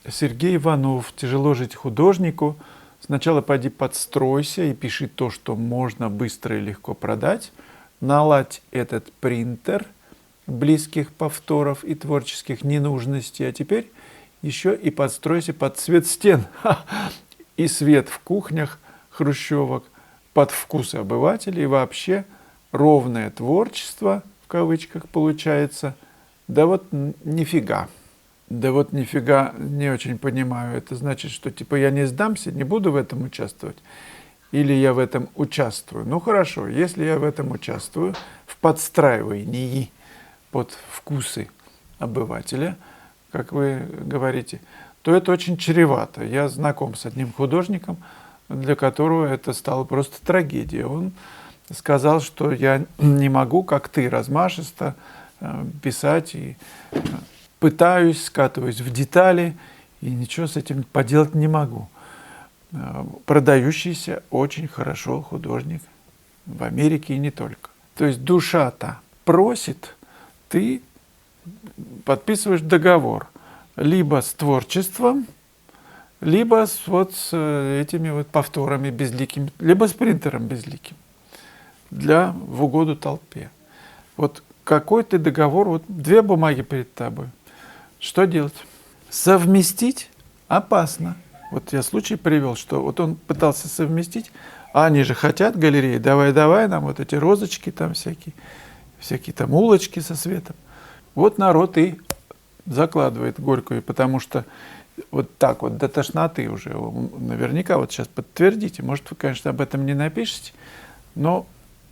Сергей Иванов. Тяжело жить художнику. Сначала пойди подстройся и пиши то, что можно быстро и легко продать. Наладь этот принтер близких повторов и творческих ненужностей. А теперь еще и подстройся под цвет стен и свет в кухнях хрущевок, под вкусы обывателей. И вообще ровное творчество, в кавычках, получается. Да вот нифига. Да вот нифига не очень понимаю. Это значит, что типа я не сдамся, не буду в этом участвовать? Или я в этом участвую? Ну хорошо, если я в этом участвую, в подстраивании под вкусы обывателя, как вы говорите, то это очень чревато. Я знаком с одним художником, для которого это стало просто трагедией. Он сказал, что я не могу, как ты, размашисто писать, и пытаюсь, скатываюсь в детали, и ничего с этим поделать не могу. Продающийся очень хорошо художник в Америке и не только. То есть душа-то просит, ты подписываешь договор либо с творчеством, либо с этими вот повторами безликими, либо с принтером безликим в угоду толпе. Вот какой ты договор, вот две бумаги перед тобой. Что делать? Совместить опасно. Вот я случай привел, что вот он пытался совместить, а они же хотят, галереи, давай нам вот эти розочки там всякие там улочки со светом. Вот народ и закладывает горькую, потому что вот так вот до тошноты уже, наверняка вот сейчас подтвердите, может вы, конечно, об этом не напишете, но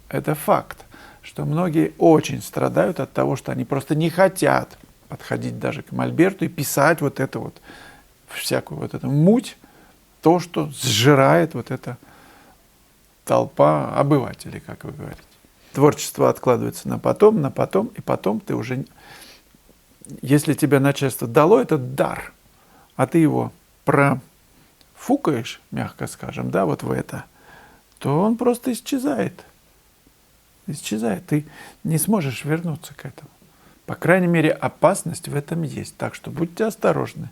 это факт, что многие очень страдают от того, что они просто не хотят подходить даже к мольберту и писать вот это вот, всякую вот эту муть, то, что сжирает вот эта толпа обывателей, как вы говорите. Творчество откладывается на потом, и потом ты уже, если тебе начальство дало этот дар, а ты его профукаешь, мягко скажем, да, вот в это, то он просто исчезает. Исчезает. Ты не сможешь вернуться к этому. По крайней мере, опасность в этом есть. Так что будьте осторожны.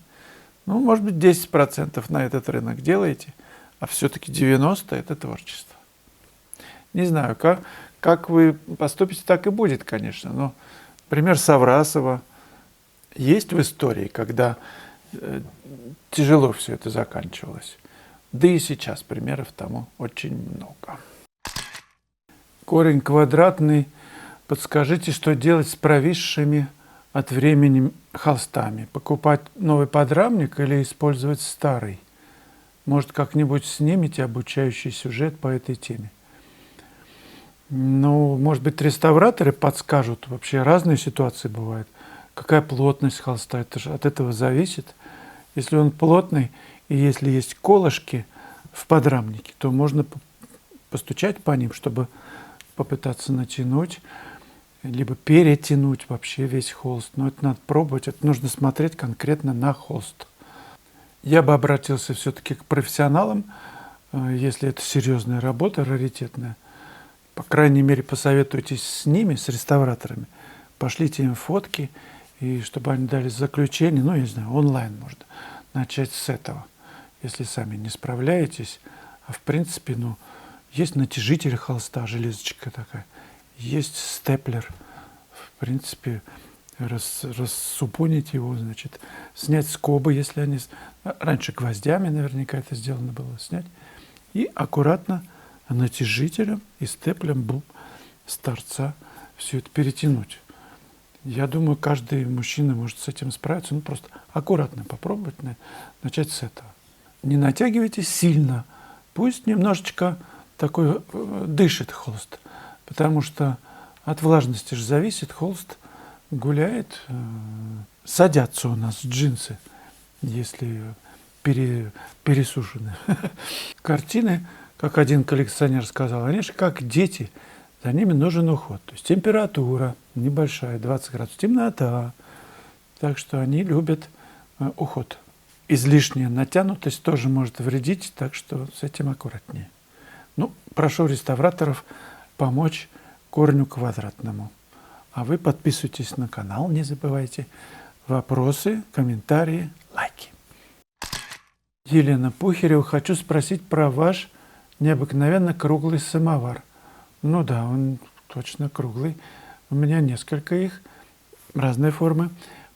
Ну, может быть, 10% на этот рынок делаете, а все-таки 90% это творчество. Не знаю, как вы поступите, так и будет, конечно. Но пример Саврасова есть в истории, когда тяжело все это заканчивалось. Да и сейчас примеров тому очень много. Корень квадратный. Подскажите, что делать с провисшими от времени холстами? Покупать новый подрамник или использовать старый? Может, как-нибудь снимете обучающий сюжет по этой теме? Ну, может быть, реставраторы подскажут. Вообще разные ситуации бывают. Какая плотность холста? Это же от этого зависит. Если он плотный, и если есть колышки в подрамнике, то можно постучать по ним, чтобы попытаться натянуть, либо перетянуть вообще весь холст. Но это надо пробовать, это нужно смотреть конкретно на холст. Я бы обратился все-таки к профессионалам, если это серьезная работа, раритетная. По крайней мере, посоветуйтесь с ними, с реставраторами, пошлите им фотки, и чтобы они дали заключение, ну, я не знаю, онлайн можно начать с этого, если сами не справляетесь. А в принципе, ну, есть натяжитель холста, железочка такая, есть степлер. В принципе, рассупонить его, значит, снять скобы, если они... Раньше гвоздями наверняка это сделано было, снять. И аккуратно натяжителем и степлем с торца все это перетянуть. Я думаю, каждый мужчина может с этим справиться. Ну, просто аккуратно попробовать начать с этого. Не натягивайте сильно. Пусть немножечко такой дышит холст. Потому что от влажности же зависит. Холст гуляет. Садятся у нас джинсы, если пересушены. Картины, как один коллекционер сказал, они же как дети. За ними нужен уход. То есть температура небольшая, 20 градусов, темнота. Так что они любят уход. Излишняя натянутость тоже может вредить, так что с этим аккуратнее. Ну, прошу реставраторов помочь корню квадратному. А вы подписывайтесь на канал, не забывайте. Вопросы, комментарии, лайки. Елена Пухарева, хочу спросить про ваш необыкновенно круглый самовар. Ну да, он точно круглый. У меня несколько их, разные формы.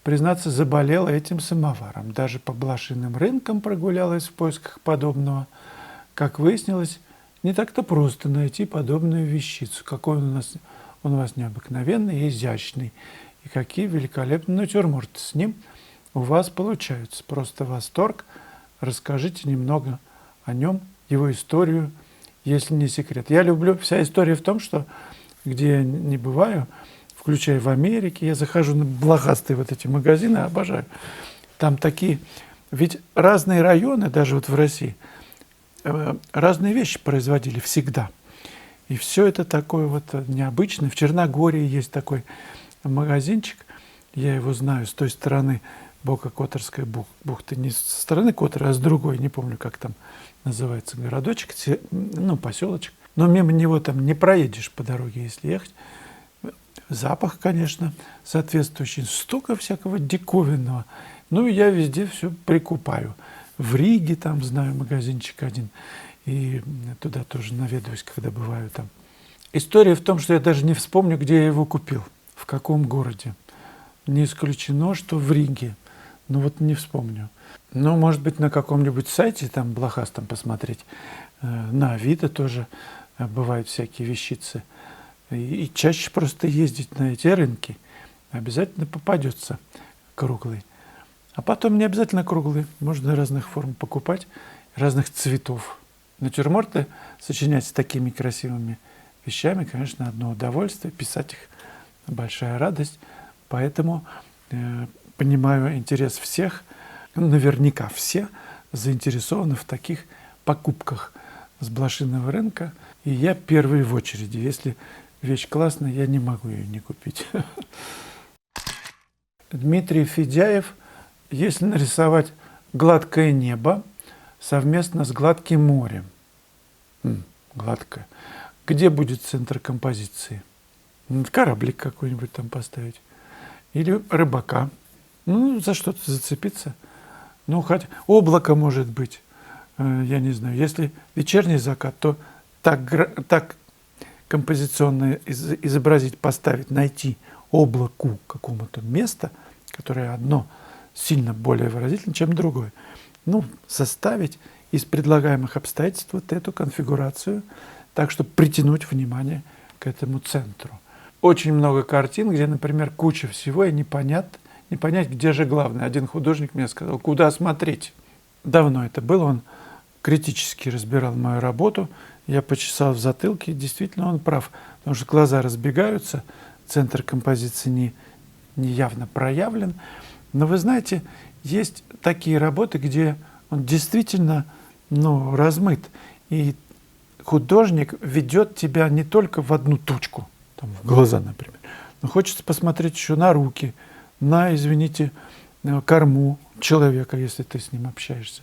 Признаться, заболела этим самоваром. Даже по блошиным рынкам прогулялась в поисках подобного. Как выяснилось, не так-то просто найти подобную вещицу. Какой он у вас необыкновенный и изящный. И какие великолепные натюрморты с ним у вас получаются. Просто восторг. Расскажите немного о нем, его историю, если не секрет. Я люблю, вся история в том, что где я не бываю, включая в Америке, я захожу на блохастые вот эти магазины, обожаю. Там такие, ведь разные районы, даже вот в России, разные вещи производили всегда. И все это такое вот необычное. В Черногории есть такой магазинчик, я его знаю, с той стороны Бока-Которской бухты, не со стороны Котора, а с другой, не помню, как там называется городочек, ну, поселочек. Но мимо него там не проедешь по дороге, если ехать. Запах, конечно, соответствующий. Столько всякого диковинного. Ну, и я везде все прикупаю. В Риге там знаю магазинчик один. И туда тоже наведываюсь, когда бываю там. История в том, что я даже не вспомню, где я его купил, в каком городе. Не исключено, что в Риге. Ну вот не вспомню. Ну, может быть, на каком-нибудь сайте там блохастом посмотреть. На Авито тоже бывают всякие вещицы. И чаще просто ездить на эти рынки. Обязательно попадется круглый. А потом не обязательно круглый. Можно разных форм покупать, разных цветов. Натюрморты сочинять с такими красивыми вещами, конечно, одно удовольствие. Писать их большая радость. Поэтому понимаю интерес всех. Наверняка все заинтересованы в таких покупках с блошиного рынка. И я первый в очереди. Если вещь классная, я не могу ее не купить. Дмитрий Федяев. Если нарисовать гладкое небо совместно с гладким морем. Гладкое. Где будет центр композиции? Кораблик какой-нибудь там поставить. Или рыбака. Ну, за что-то зацепиться. Ну, хотя облако может быть. Я не знаю. Если вечерний закат, то так композиционно изобразить, поставить, найти облаку какому-то место, которое одно сильно более выразительно, чем другое. Ну, составить из предлагаемых обстоятельств вот эту конфигурацию, так, чтобы притянуть внимание к этому центру. Очень много картин, где, например, куча всего, и не понять, где же главное. Один художник мне сказал, куда смотреть. Давно это было, он критически разбирал мою работу, я почесал в затылке, и действительно он прав, потому что глаза разбегаются, центр композиции не явно проявлен. Но вы знаете, есть такие работы, где он действительно размыт, и художник ведет тебя не только в одну точку, там, в глаза, например, но хочется посмотреть еще на руки, на, извините, корму человека, если ты с ним общаешься,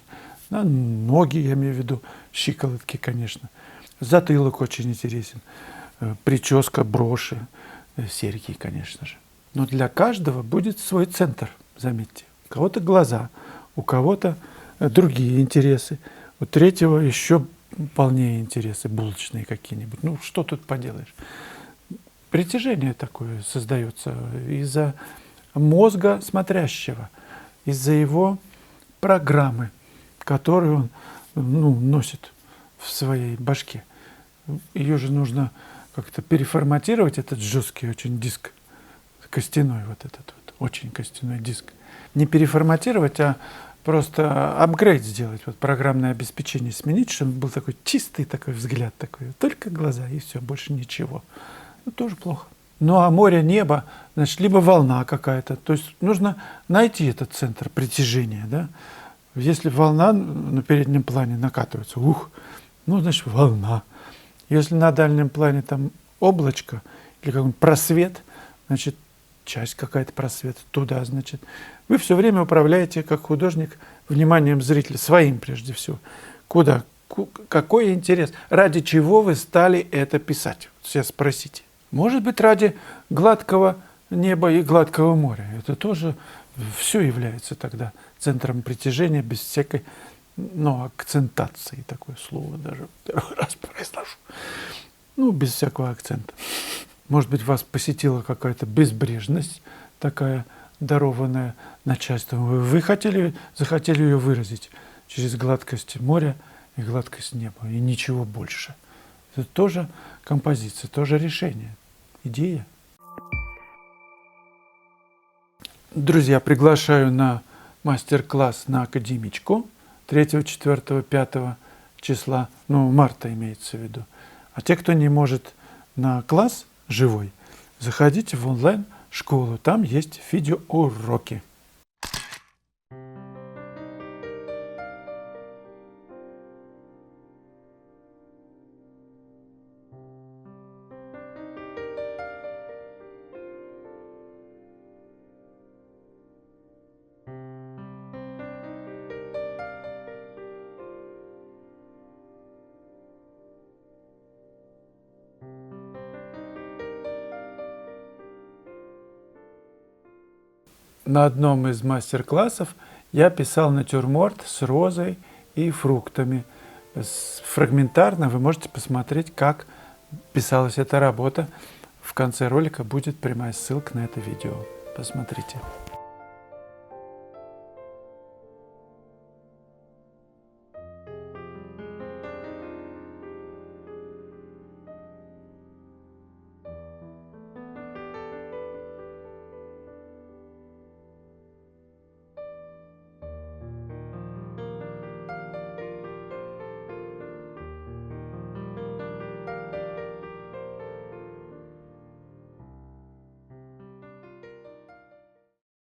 на ноги, я имею в виду, щиколотки, конечно. Затылок очень интересен, прическа, броши, серьги, конечно же. Но для каждого будет свой центр, заметьте. У кого-то глаза, у кого-то другие интересы, у третьего еще полнее интересы, булочные какие-нибудь. Ну, что тут поделаешь? Притяжение такое создается из-за мозга смотрящего, из-за его программы, которую он носит в своей башке. Ее же нужно как-то переформатировать, этот жесткий очень диск, костяной вот этот вот, очень костяной диск. Не переформатировать, а просто апгрейд сделать, вот программное обеспечение сменить, чтобы был такой чистый такой взгляд, такой, только глаза и все, больше ничего. Ну, тоже плохо. Ну, а море, небо, значит, либо волна какая-то. То есть нужно найти этот центр притяжения, да. Если волна на переднем плане накатывается, значит, волна. Если на дальнем плане там облачко или какой-нибудь просвет, значит, часть какая-то просвет туда, значит. Вы все время управляете, как художник, вниманием зрителя, своим прежде всего. Куда? Какой интерес? Ради чего вы стали это писать? Сейчас спросите. Может быть, ради гладкого неба и гладкого моря. Это тоже все является тогда центром притяжения без всякой ну, акцентации, такое слово даже второй раз произношу. Ну, без всякого акцента. Может быть, вас посетила какая-то безбрежность, такая дарованная начальством. Вы захотели ее выразить через гладкость моря и гладкость неба, и ничего больше. Это тоже композиция, тоже решение, идея. Друзья, приглашаю на мастер-класс на Академичку 3, 4, 5 числа, ну, марта имеется в виду. А те, кто не может на класс живой, заходите в онлайн-школу, там есть видеоуроки. На одном из мастер-классов я писал натюрморт с розой и фруктами. Фрагментарно вы можете посмотреть, как писалась эта работа. В конце ролика будет прямая ссылка на это видео. Посмотрите.